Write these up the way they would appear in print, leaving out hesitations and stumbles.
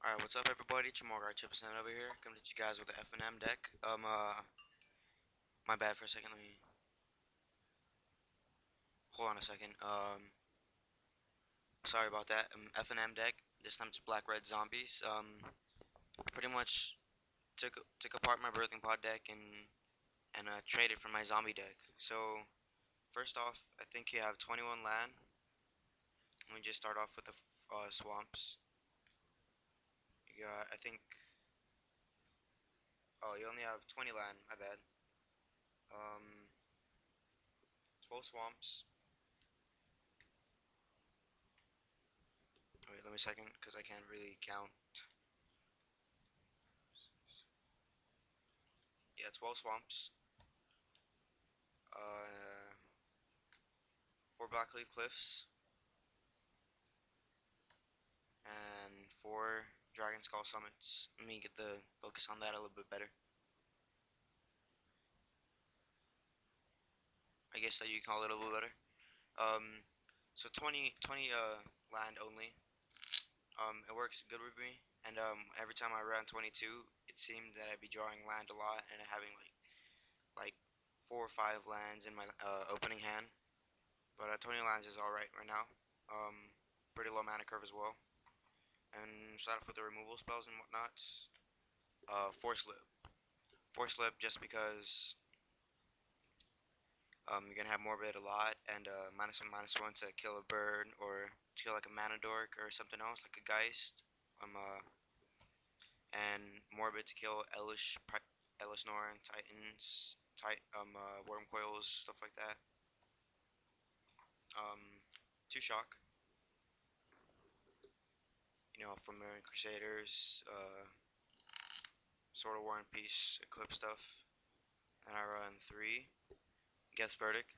Alright, what's up everybody? Chipperson over here. Coming to you guys with the FNM deck. My bad for a second. Let me hold on a second. Sorry about that. FNM deck. This time it's Black Red Zombies. Pretty much took apart my birthing pod deck and traded for my zombie deck. So first off, I think you have 21 land. Let me just start off with the swamps. You got, I think. Oh, you only have 20 land. My bad. 12 swamps. Wait, let me a second, because I can't really count. Yeah, 12 swamps. Uh, 4 blackleaf cliffs. And 4 dragon skull summits. Let me get the focus on that a little bit better. I guess that you call it a little better. Um, so 20 land only. It works good with me. And every time I ran 22, it seemed that I'd be drawing land a lot and having like 4 or 5 lands in my opening hand. But 20 lands is alright right now. Pretty low mana curve as well. And start off with the removal spells and whatnot. Force Lip. Force Lip just because you're gonna have Morbid a lot, and -1/-1 to kill a bird or to kill like a mana dork or something else like a Geist. And Morbid to kill Elish Norn, Titans, Worm Coils, stuff like that. 2 shock. From Marion Crusaders, Sword of War and Peace, Eclipse stuff. And I run 3 Guess Verdict.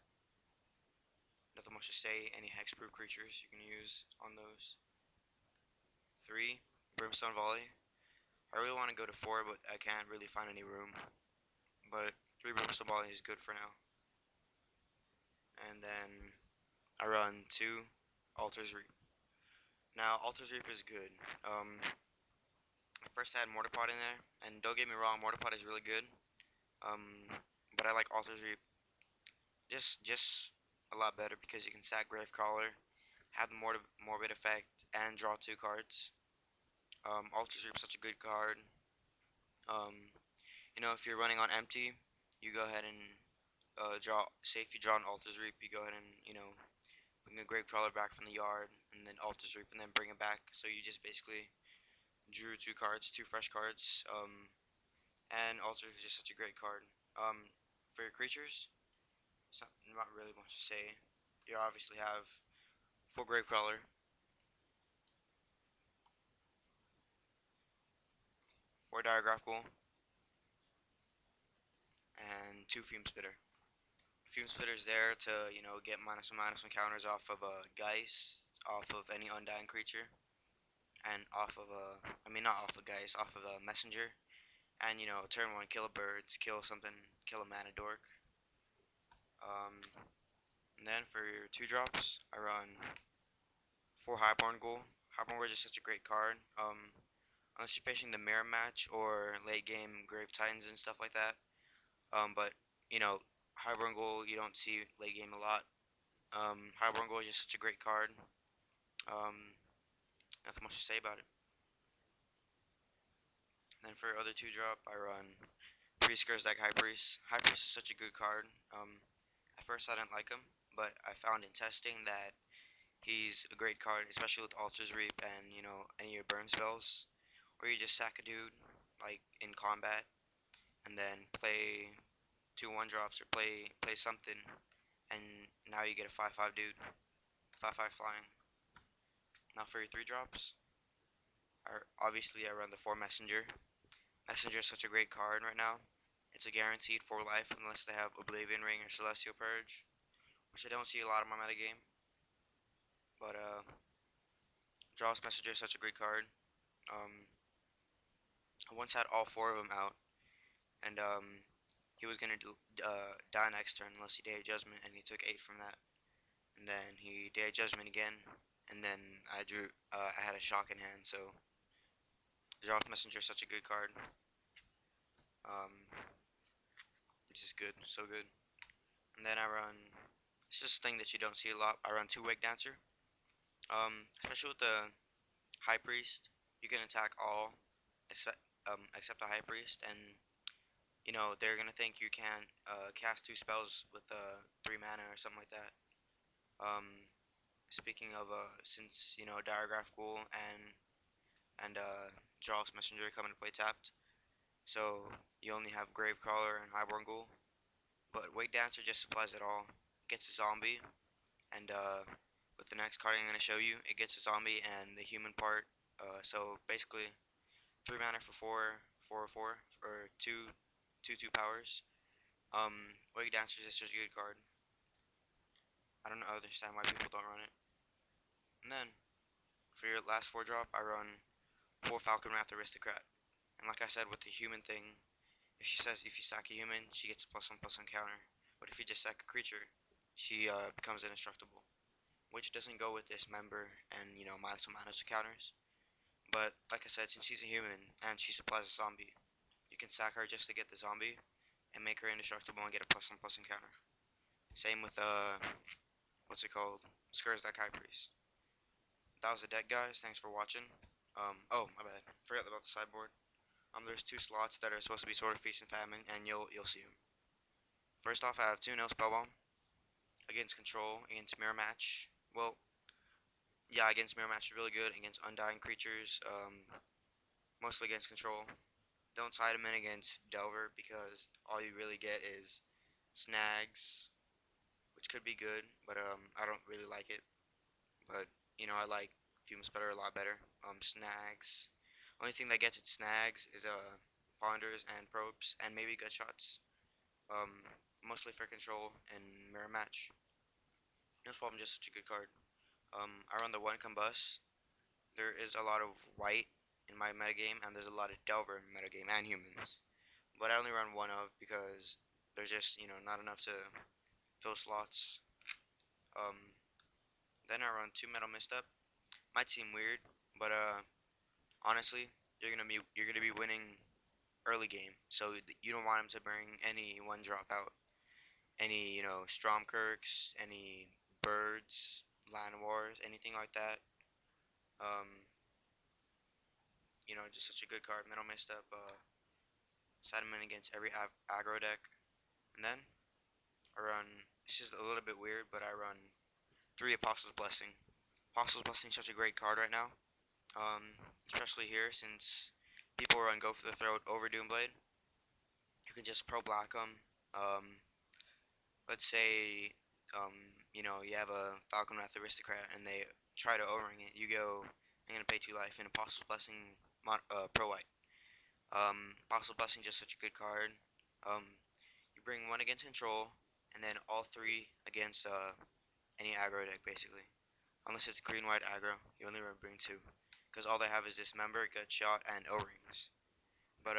Nothing much to say. Any hexproof creatures you can use on those. 3 Brimstone Volley. I really want to go to 4, but I can't really find any room. But 3 Brimstone Volley is good for now. And then I run 2 Altar's Reap. Now Altar's Reap is good. I first had Mortarpod in there, and don't get me wrong, Mortarpod is really good. But I like Altar's Reap just a lot better because you can sack Gravecrawler, have the Morbid effect, and draw 2 cards. Altar's Reap is such a good card. If you're running on empty, you go ahead and say if you draw an Altar's Reap, you go ahead and, bring a Gravecrawler back from the yard, and then Altar's Reap, and then bring it back. So you just basically drew 2 cards, 2 fresh cards, and Altar's is just such a great card. For your creatures, not really much to say. You obviously have 4 Gravecrawler, 4 Diagraphical, and 2 Fume Spitter. Fume Spitter's there to, get -1/-1 counters off of a Geist, off of any Undying creature, and off of I mean not off of Geist, off of a Messenger, and turn 1 kill a bird, kill something, kill a mana dork. And then for your 2 drops, I run 4 Highborn Ghoul. Highborn Ghoul is just such a great card. Unless you're facing the Mirror Match or late game Grave Titans and stuff like that. But Highborn Ghoul you don't see late game a lot. Highborn Ghoul is just such a great card. Nothing much to say about it. And then for other 2 drop, I run Priest Curse Deck High Priest. High Priest is such a good card. At first I didn't like him, but I found in testing that he's a great card, especially with Altar's Reap and any of your burn spells, or you just sack a dude like in combat, and then play 2 1-drops or play something, and now you get a 5/5 dude, 5/5 flying. Now for your 3 drops, obviously I run the 4 Messenger. Messenger is such a great card right now. It's a guaranteed for life unless they have Oblivion Ring or Celestial Purge, which I don't see a lot in my metagame. But Draws Messenger is such a great card. I once had all 4 of them out, and he was gonna die next turn unless he Day of Judgment, and he took 8 from that. And then he Day of Judgment again, and then I drew. I had a shock in hand, so Zealous Messenger is such a good card. Um, it's just good, so good. And then I run. It's just a thing that you don't see a lot. I run two Wake Dancer. Especially with the High Priest, you can attack all except the High Priest, and they're gonna think you can cast two spells with 3 mana or something like that. Speaking of since Diagraph Ghoul and Jarl's Messenger come into play tapped, so you only have Gravecrawler and Highborn Ghoul. But Wake Dancer just supplies it all. It gets a zombie, and with the next card I'm gonna show you, it gets a zombie and the human part. So basically, 3 mana for 4/4 or two powers. Wake Dancer is just a good card. I don't understand why people don't run it. And then for your last 4 drop, I run 4 Falcon Wrath Aristocrat. And like I said with the human thing, if you sack a human, she gets a +1/+1 counter. But if you just sack a creature, she becomes indestructible, which doesn't go with this member and minus some mana counters. But like I said, since she's a human and she supplies a zombie, you can sack her just to get the zombie and make her indestructible and get a +1/+1 counter. Same with what's it called? Scourge Deck High Priest. That was the deck, guys. Thanks for watching. Oh my bad. Forgot about the sideboard. There's 2 slots that are supposed to be Sword of Feast and Famine, and you'll see them. First off, I have 2 No Spellbomb against Control, against Mirror Match. Well, yeah, against Mirror Match is really good. Against Undying creatures, mostly against Control. Don't side him in against Delver because all you really get is Snags, which could be good, but I don't really like it. But I like Fume Sputter a lot better. Snags. Only thing that gets it Snags is Ponders and Probes and maybe Gut Shots. Um, Mostly for Control and Mirror Match. No Problem, just such a good card. I run the 1 Combust. There is a lot of white in my metagame, and there's a lot of Delver in my metagame, and humans. But I only run one of because there's just, not enough to fill slots. Um, then I run 2 Metal Misstep. Might seem weird, but honestly, you're gonna be winning early game, so you don't want him to bring any 1 drop out, any Stromkirks, any birds, Land Wars, anything like that. Um, just such a good card. Metal Misstep, Sediment against every aggro deck, and then I run. It's just a little bit weird, but I run 3 Apostles Blessing. Apostles Blessing is such a great card right now, especially here since people run Go for the Throat over Doomblade. You can just pro black them. Um, let's say you have a Falcon Wrath Aristocrat and they try to overring it. You go, I'm gonna pay 2 life and Apostle's Blessing pro white. Apostle's Blessing just such a good card. You bring 1 against control and then all 3 against any aggro deck basically. Unless it's green white aggro, you only bring 2 because all they have is Dismember, Gut Shot, and O-rings. But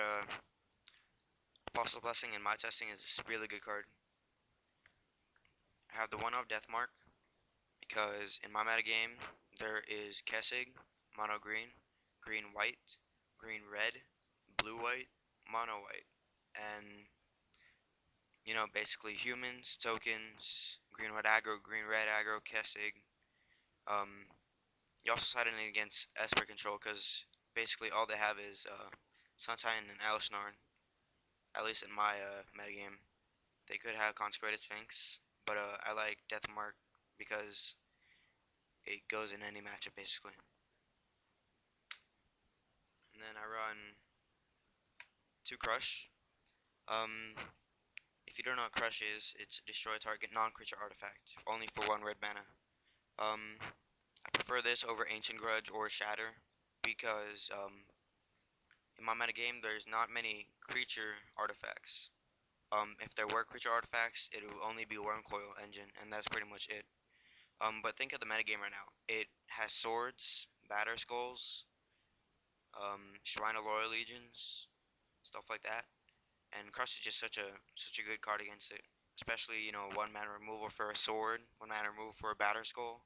Apostle's Blessing in my testing is a really good card. I have the 1 of Death Mark because in my metagame there is Kessig, mono green, green white, green red, blue white, mono white, and basically humans, tokens, green white aggro, green red aggro, Kessig. Um, you also side in against Esper control because basically all they have is Sunshine and Alishnarn. At least in my metagame, they could have Consecrated Sphinx, but I like Death Mark because it goes in any matchup basically. And then I run 2 Crush. Um, if you don't know what Crush is, it's destroy target non-creature artifact, only for 1 red mana. I prefer this over Ancient Grudge or Shatter because in my metagame there's not many creature artifacts. If there were creature artifacts, it would only be Wormcoil Engine, and that's pretty much it. But think of the metagame right now. It has swords, Batter Skulls, Shrine of Loyal Legions, stuff like that. And Crush is just such a good card against it. Especially, 1 mana removal for a sword, 1 mana removal for a Batter Skull,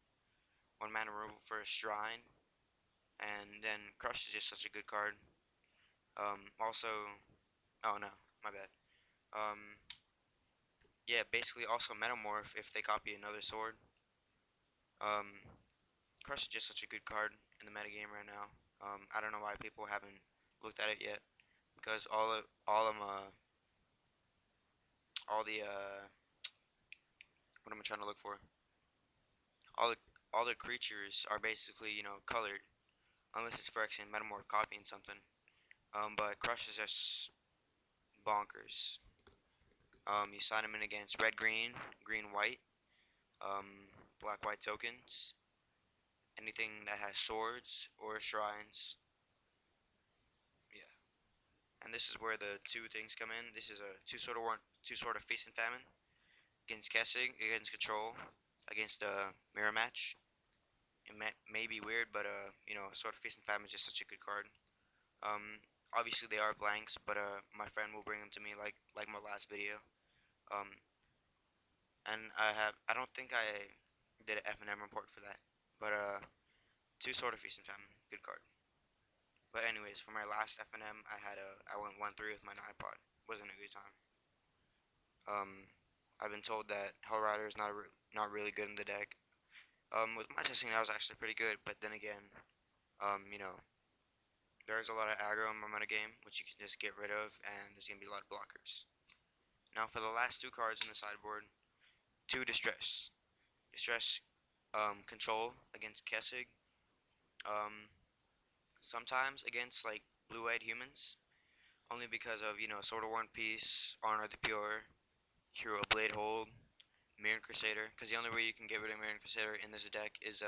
1 mana removal for a Shrine, and then Crush is just such a good card. Also, oh no, my bad. Um, yeah, basically also Metamorph if they copy another sword. Um, Crush is just such a good card in the metagame right now. I don't know why people haven't looked at it yet because all the what am I trying to look for? All the all the creatures are basically colored unless it's Phyrexian Metamorph copying something. But Crush is just bonkers. You sign him in against red green, green white, black white tokens, anything that has swords or shrines. Yeah. And this is where the two things come in. This is a two sort of feast and famine against Kessig, against control, against mirror match. It may be weird, but sort of feast and famine is just such a good card. Obviously they are blanks, but my friend will bring them to me like my last video. Um, and I don't think I did an FNM report for that, but two sort of feast and famine, good card. But anyways, for my last FNM, I went 1-3 with my iPod. Wasn't a good time. Um, I've been told that Hellrider is not really good in the deck. With my testing, that was actually pretty good. But then again, um, you know, there's a lot of aggro in my meta game, which you can just get rid of, and there's gonna be a lot of blockers. Now for the last two cards in the sideboard, two distress, distress, control against Kessig. Um, sometimes against like blue-eyed humans, only because of Sword of War and Peace, Honor the Pure, Hero of Blade Hold, Mirror Crusader, because the only way you can get rid of Mirror Crusader in this deck is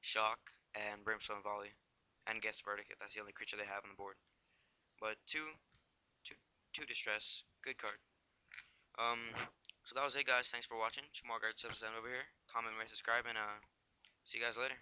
Shock and Brimstone Volley, and Guess Verdict if that's the only creature they have on the board. But two, two distress, good card. Um, so that was it, guys. Thanks for watching. More guard subs over here. Comment, rate, subscribe, and see you guys later.